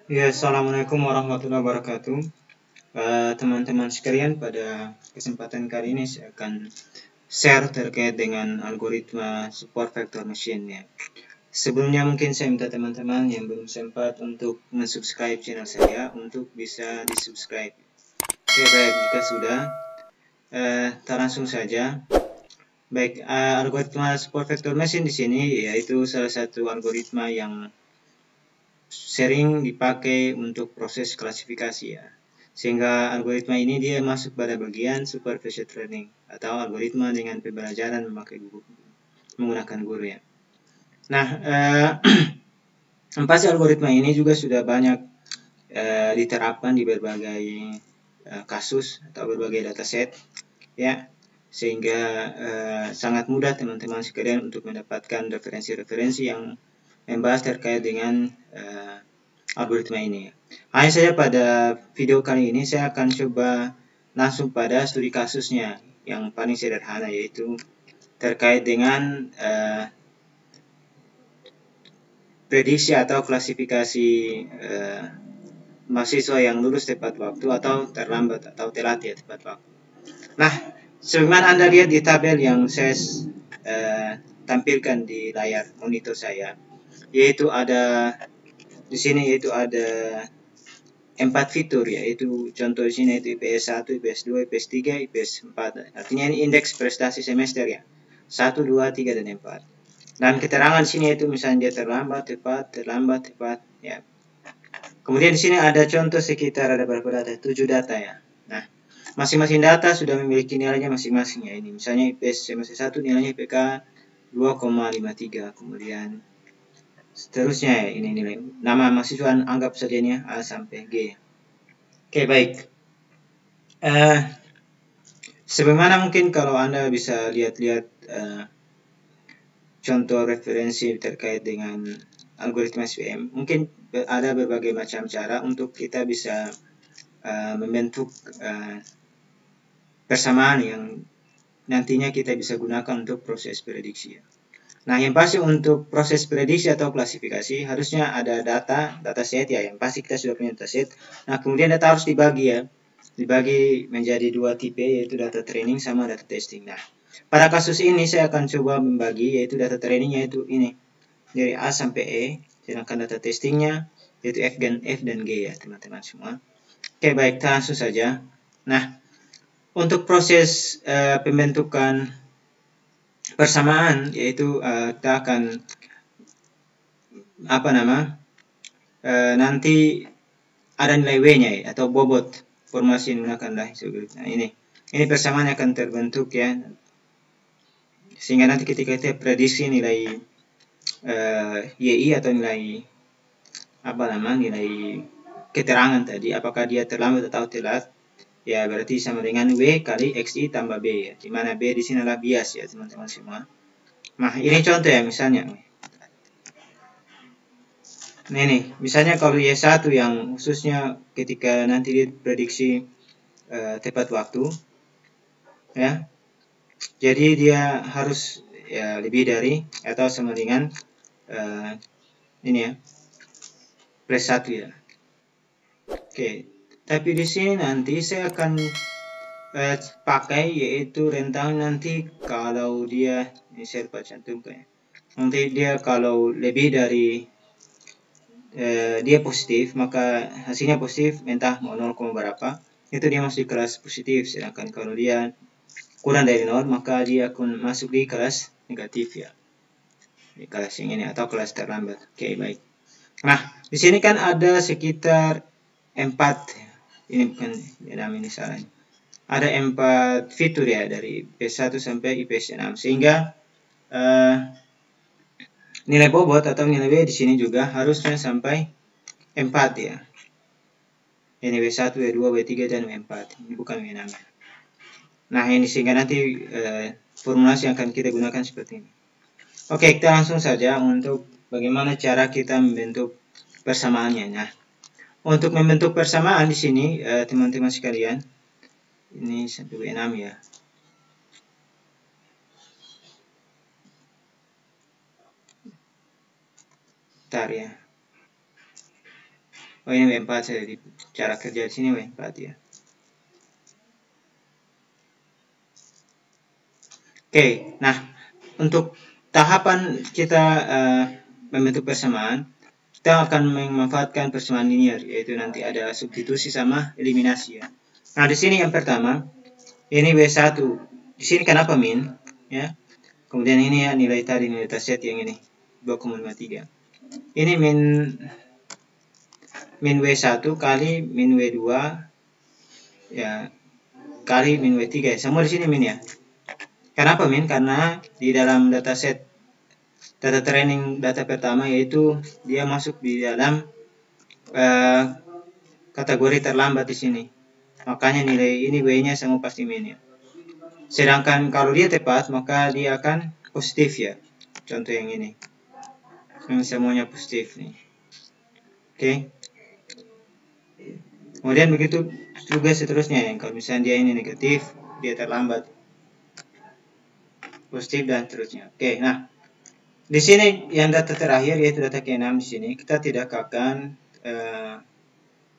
Ya, Assalamualaikum warahmatullahi wabarakatuh. Teman-teman sekalian, pada kesempatan kali ini saya akan share terkait dengan algoritma support vector machine ya. Sebelumnya mungkin saya minta teman-teman yang belum sempat untuk mensubscribe channel saya untuk bisa di-subscribe. Oke, baik, jika sudah, kita langsung saja. Baik, algoritma support vector machine di sini yaitu salah satu algoritma yang sering dipakai untuk proses klasifikasi ya. Sehingga algoritma ini dia masuk pada bagian supervised learning atau algoritma dengan pembelajaran menggunakan guru ya. Nah, pasti algoritma ini juga sudah banyak diterapkan di berbagai kasus atau berbagai dataset ya, sehingga sangat mudah teman-teman sekalian untuk mendapatkan referensi-referensi yang membahas terkait dengan algoritma ini. Hanya saja pada video kali ini saya akan coba langsung pada studi kasusnya yang paling sederhana, yaitu terkait dengan prediksi atau klasifikasi mahasiswa yang lulus tepat waktu atau terlambat atau telat ya tepat waktu. Nah, sebagaimana Anda lihat di tabel yang saya tampilkan di layar monitor saya, yaitu ada di sini yaitu ada 4 fitur, yaitu contoh di sini itu IPS 1, IPS 2, IPS 3, IPS 4. Artinya ini indeks prestasi semester ya. 1, 2, 3 dan 4. Dan keterangan di sini itu misalnya dia terlambat, tepat ya. Kemudian di sini ada contoh sekitar ada berapa data? 7 data ya. Nah, masing-masing data sudah memiliki nilainya masing-masing ya. Ini misalnya IPS semester 1 nilainya IPK 2,53. Kemudian seterusnya ya, ini nilai nama mahasiswa anggap saja ini A sampai G. Oke, baik. Sebagaimana mungkin kalau Anda bisa lihat-lihat contoh referensi terkait dengan algoritma SVM, mungkin ada berbagai macam cara untuk kita bisa membentuk persamaan yang nantinya kita bisa gunakan untuk proses prediksi. Nah, yang pasti untuk proses prediksi atau klasifikasi harusnya ada dataset ya, yang pasti kita sudah punya dataset. Nah, kemudian data harus dibagi menjadi 2 tipe, yaitu data training sama data testing. Nah, pada kasus ini saya akan coba membagi, yaitu data training yaitu ini dari A sampai E, sedangkan data testingnya yaitu F dan G ya teman-teman semua. Oke, baik, kita langsung saja. Nah, untuk proses pembentukan persamaan yaitu kita akan nanti ada nilai W-nya ya, atau bobot formasi yang menggunakan nah, ini persamaan akan terbentuk ya, sehingga nanti ketika kita prediksi nilai YI atau nilai nilai keterangan tadi, apakah dia terlambat atau telat ya, berarti sama dengan W kali XI tambah B ya, dimana B di sini adalah bias ya teman-teman semua. Nah, ini contoh ya, misalnya ini misalnya kalau Y1 yang khususnya ketika nanti diprediksi tepat waktu ya, jadi dia harus ya lebih dari atau sama dengan ini ya, plus 1 ya. Oke, tapi di sini nanti saya akan pakai yaitu rentang nanti kalau dia, ini saya cantumkan, nanti dia kalau lebih dari dia positif, maka hasilnya positif entah mau 0, berapa, itu dia masuk di kelas positif. Sedangkan kalau dia kurang dari 0, maka dia akan masuk di kelas negatif ya, di kelas yang ini atau kelas terlambat. Oke, baik. Nah, di sini kan ada sekitar 4, ini bukan ini salahnya, ada 4 fitur ya dari IPS 1 sampai IPS 6, sehingga nilai bobot atau nilai W di sini juga harusnya sampai 4 ya. Ini W1, W2, W3 dan W4. Ini bukan W6. Nah, ini sehingga nanti formulasi yang akan kita gunakan seperti ini. Oke, kita langsung saja untuk bagaimana cara kita membentuk persamaannya. Nah, untuk membentuk persamaan di sini teman-teman sekalian, ini sampai W6 ya. Bentar ya. Oh, ini W4 saya di cara kerja di sini W4 ya. Oke, nah untuk tahapan kita membentuk persamaan, kita akan memanfaatkan persamaan linear, yaitu nanti ada substitusi sama eliminasi ya. Nah, di sini yang pertama, ini W1. Di sini kenapa min? Ya. Kemudian ini ya nilai tadi, nilai set yang ini 2,53. Ini min W1 kali min W2 ya kali min W3 ya. Semua di sini min ya. Kenapa min? Karena di dalam dataset data training data pertama yaitu dia masuk di dalam kategori terlambat di sini. Makanya nilai ini W-nya semua pasti min ya. Sedangkan kalau dia tepat maka dia akan positif ya. Contoh yang ini. Yang semuanya positif nih. Oke. Kemudian begitu juga seterusnya ya. Kalau misalnya dia ini negatif, dia terlambat. Positif dan seterusnya. Oke, nah di sini yang data terakhir yaitu data ke-6 di sini kita tidak akan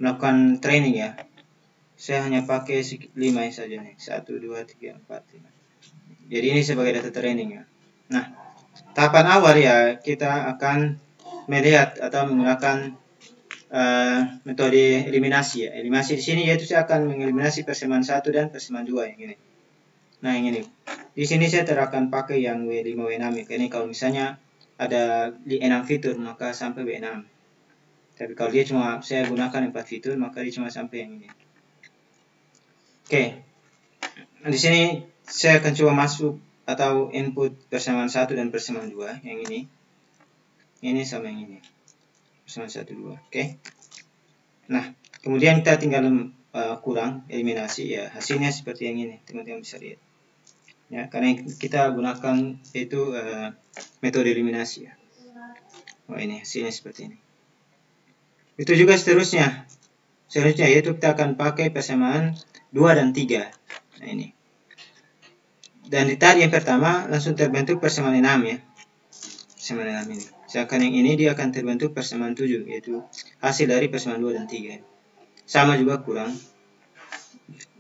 melakukan training ya. Saya hanya pakai 5 saja nih. 1, 2, 3, 4, 5. Jadi ini sebagai data training ya. Nah, tahapan awal ya kita akan melihat atau menggunakan metode eliminasi ya. Eliminasi di sini yaitu saya akan mengeliminasi persamaan 1 dan persamaan 2 yang ini. Nah, yang ini. Di sini saya akan pakai yang W5, W6 ya. Ini kalau misalnya ada di 6 fitur maka sampai W6. Tapi kalau dia cuma saya gunakan 4 fitur maka dia cuma sampai yang ini. Oke. Di sini saya akan coba masuk atau input persamaan 1 dan persamaan 2 yang ini. Ini sama yang ini. Persamaan 1, 2. Oke. Nah, kemudian kita tinggal kurang eliminasi ya. Hasilnya seperti yang ini, teman-teman bisa lihat. Ya, karena kita gunakan itu metode eliminasi ya. Oh, ini hasilnya seperti ini. Itu juga seterusnya. Selanjutnya yaitu kita akan pakai persamaan 2 dan 3. Nah, ini. Dan di tadi yang pertama langsung terbentuk persamaan 6 ya. Persamaan 6 ini. Sedangkan yang ini dia akan terbentuk persamaan 7 yaitu hasil dari persamaan 2 dan 3. Sama juga kurang.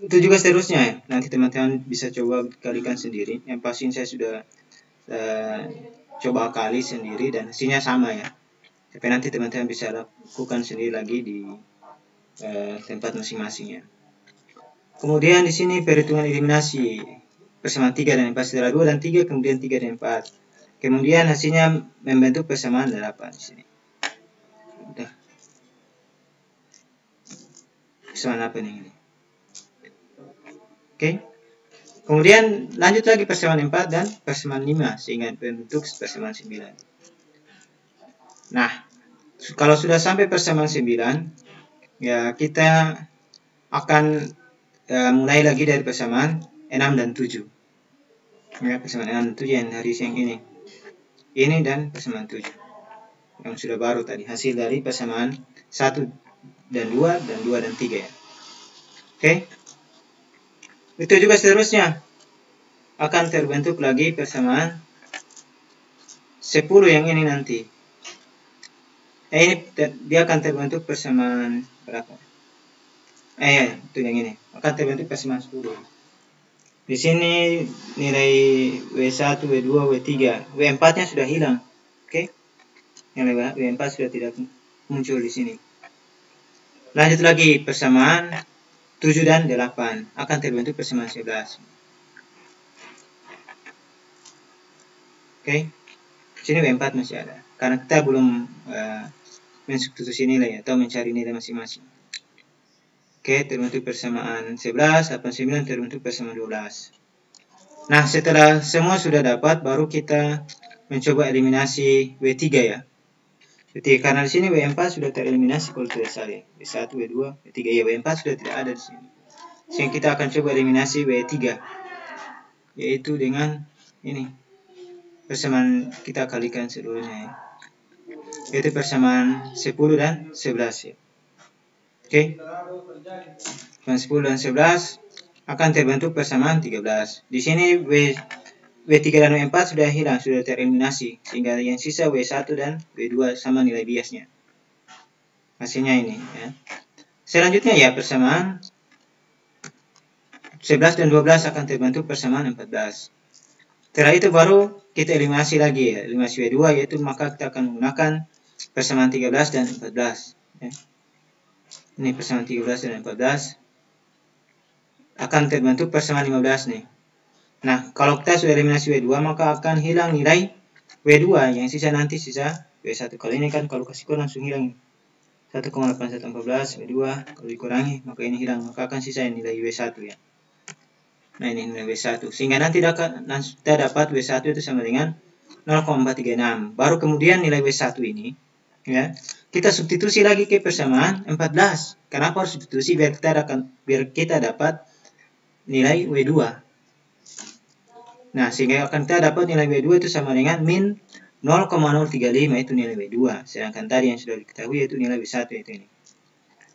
Itu juga seterusnya ya. Nanti teman-teman bisa coba kalikan sendiri. Yang pasti saya sudah coba kali sendiri dan hasilnya sama ya. Tapi nanti teman-teman bisa lakukan sendiri lagi di tempat masing-masing ya. Kemudian di sini perhitungan eliminasi persamaan 3 dan 4 setelah 2 dan 3 kemudian 3 dan 4. Kemudian hasilnya membentuk persamaan 8 di sini. Udah. Persamaan apa nih ini? Oke. Kemudian lanjut lagi persamaan 4 dan persamaan 5 sehingga membentuk persamaan 9. Nah, kalau sudah sampai persamaan 9, ya kita akan mulai lagi dari persamaan 6 dan 7. Ya, persamaan 6 dan 7 yang dari yang ini. Ini dan persamaan 7. Yang sudah baru tadi, hasil dari persamaan 1 dan 2 dan 2 dan 3 ya. Oke. Itu juga seterusnya akan terbentuk lagi persamaan 10 yang ini nanti. Ini dia akan terbentuk persamaan berapa? Itu yang ini. Akan terbentuk persamaan 10. Di sini nilai W1, W2, W3, W4-nya sudah hilang. Oke. Nilai W4 sudah tidak muncul di sini. Lanjut lagi persamaan 7 dan 8 akan terbentuk persamaan 11. Oke. Sini W4 masih ada. Karena kita belum mensubstitusi nilai atau mencari nilai masing-masing. Oke, terbentuk persamaan 11, 89 terbentuk persamaan 12. Nah, setelah semua sudah dapat, baru kita mencoba eliminasi W3 ya. W3 karena di sini W4 sudah tereliminasi kalau tidak salah. W1, W2, W3 ya, W4 sudah tidak ada di sini. Sehingga kita akan coba eliminasi W3 yaitu dengan ini. Persamaan kita kalikan seluruhnya ya. Yaitu persamaan 10 dan 11 ya. Oke. Persamaan 10 dan 11 akan terbentuk persamaan 13. Di sini W3 dan W4 sudah hilang, sudah tereliminasi. Sehingga yang sisa W1 dan W2 sama nilai biasnya. Hasilnya ini ya. Selanjutnya ya persamaan 11 dan 12 akan terbentuk persamaan 14. Setelah itu baru kita eliminasi lagi ya, eliminasi W2, yaitu maka kita akan menggunakan persamaan 13 dan 14 ya. Ini persamaan 13 dan 14 akan terbentuk persamaan 15 nih. Nah, kalau kita sudah eliminasi W2 maka akan hilang nilai W2, yang sisa nanti sisa W1. Kalau ini kan kalau kasih kurang langsung hilang 1,8114 W2, kalau dikurangi maka ini hilang, maka akan sisa nilai W1 ya. Nah, ini nilai W1. Sehingga nanti kita dapat W1 itu sama dengan 0,436. Baru kemudian nilai W1 ini ya, kita substitusi lagi ke persamaan 14. Kenapa harus substitusi? Biar kita dapat nilai W2. Nah, sehingga akan kita dapat nilai W2 itu sama dengan min 0,035 itu nilai W2. Sedangkan tadi yang sudah diketahui yaitu nilai W1 itu ini.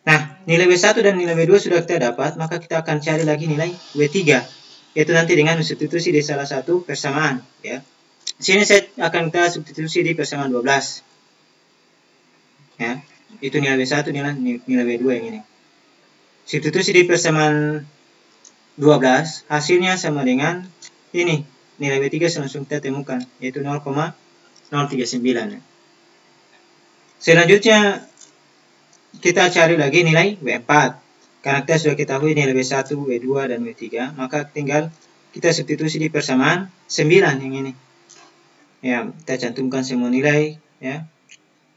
Nah, nilai W1 dan nilai W2 sudah kita dapat, maka kita akan cari lagi nilai W3, yaitu nanti dengan substitusi di salah satu persamaan ya. Sini saya akan kita substitusi di persamaan 12. Ya, itu nilai W1, nilai W2 yang ini. Substitusi di persamaan 12, hasilnya sama dengan ini, nilai W3 langsung kita temukan, yaitu 0,039. Selanjutnya kita cari lagi nilai W4. Karena kita sudah ketahui nilai W1, W2, dan W3, maka tinggal kita substitusi di persamaan 9 yang ini. Ya, kita cantumkan semua nilai ya.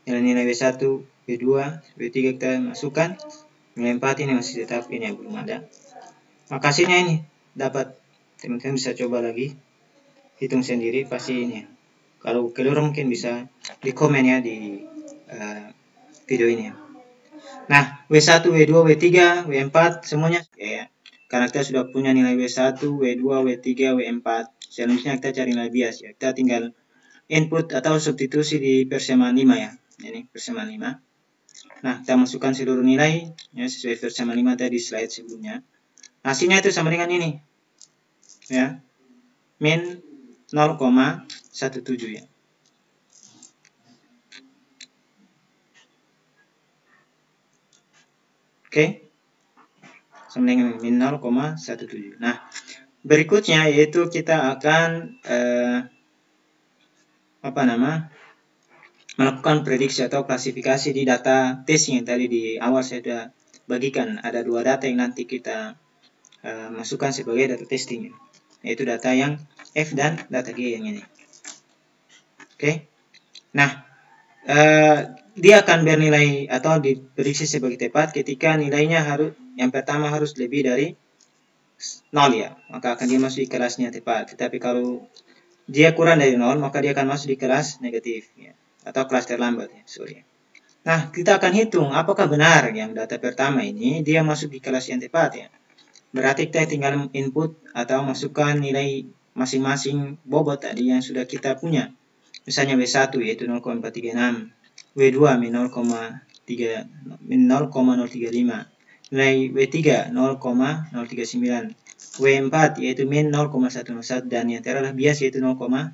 Nilai W1, W2, W3 kita masukkan. Nilai 4 ini masih tetap ini yang belum ada. Maka hasilnya ini dapat, teman-teman bisa coba lagi hitung sendiri pasti ini. Kalau keliru mungkin bisa di komen ya di video ini ya. Nah, W1, W2, W3, W4 semuanya ya. Karena kita sudah punya nilai W1, W2, W3, W4. Selanjutnya kita cari nilai bias ya. Kita tinggal input atau substitusi di persamaan 5 ya. Ini persamaan 5. Nah, kita masukkan seluruh nilai ya sesuai persamaan 5 tadi slide sebelumnya. Hasilnya itu sama dengan ini. Ya. Min 0,17 ya. Oke. Sama dengan min 0,17. Nah, berikutnya yaitu kita akan melakukan prediksi atau klasifikasi di data tes yang tadi di awal saya sudah bagikan. Ada dua data yang nanti kita masukkan sebagai data testing, yaitu data yang F dan data G yang ini. Oke. Nah, dia akan bernilai atau diprediksi sebagai tepat ketika nilainya yang pertama harus lebih dari 0 ya, maka akan dia masuk di kelasnya tepat. Tetapi kalau dia kurang dari 0, maka dia akan masuk di kelas negatif ya, atau kelas terlambat ya, sorry. Nah, kita akan hitung apakah benar yang data pertama ini dia masuk di kelas yang tepat ya. Berarti kita tinggal input atau masukkan nilai masing-masing bobot tadi yang sudah kita punya. Misalnya W1 yaitu 0,436, W2 min 0,035, nilai W3 0,039, W4 yaitu min 0,101, dan yang terakhir bias yaitu 0,17.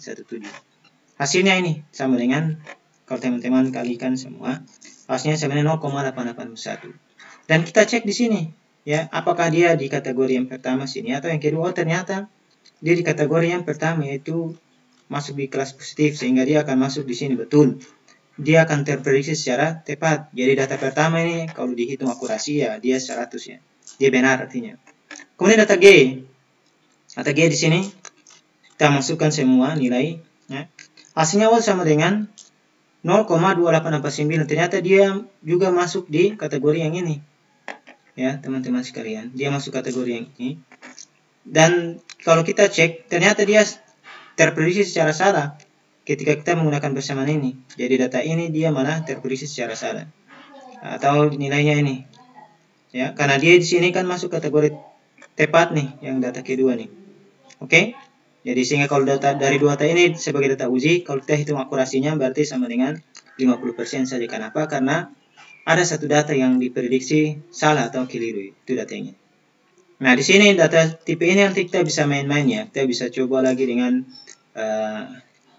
Hasilnya ini sama dengan, kalau teman-teman kalikan semua, hasilnya sama dengan 0,881. Dan kita cek di sini ya, apakah dia di kategori yang pertama sini atau yang kedua. Oh, ternyata dia di kategori yang pertama, yaitu masuk di kelas positif, sehingga dia akan masuk di sini betul. Dia akan terprediksi secara tepat. Jadi data pertama ini kalau dihitung akurasi ya dia 100 ya. Dia benar artinya. Kemudian data G. Data G di sini kita masukkan semua nilai ya. Hasilnya sama dengan 0,2849. Ternyata dia juga masuk di kategori yang ini. Ya, teman-teman sekalian, dia masuk kategori yang ini. Dan kalau kita cek, ternyata dia terprediksi secara salah ketika kita menggunakan persamaan ini. Jadi data ini dia malah terprediksi secara salah. Atau nilainya ini. Ya, karena dia di sini kan masuk kategori tepat nih, yang data kedua nih. Oke? Jadi sehingga kalau data dari dua data ini sebagai data uji, kalau kita hitung akurasinya berarti sama dengan 50% saja. Kenapa? Karena ada satu data yang diprediksi salah atau keliru, itu datanya. Nah, di sini data tipe ini nanti kita bisa main-main ya. Kita bisa coba lagi dengan 0,5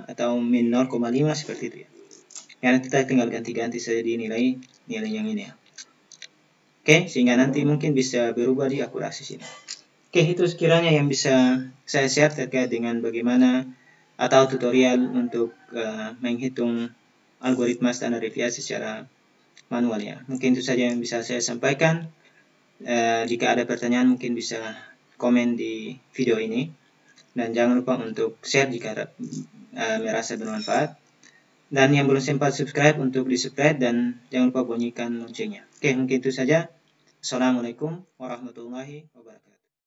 atau min 0,5 seperti itu ya. Ya, nanti kita tinggal ganti-ganti saja di nilai yang ini ya. Oke, sehingga nanti mungkin bisa berubah di akurasi sini. Oke, itu sekiranya yang bisa saya share terkait dengan bagaimana atau tutorial untuk menghitung algoritma standar deviasi secara manual ya. Mungkin itu saja yang bisa saya sampaikan. Jika ada pertanyaan mungkin bisa komen di video ini. Dan jangan lupa untuk share jika merasa bermanfaat. Dan yang belum sempat subscribe untuk di-subscribe dan jangan lupa bunyikan loncengnya. Oke, mungkin itu saja. Assalamualaikum warahmatullahi wabarakatuh.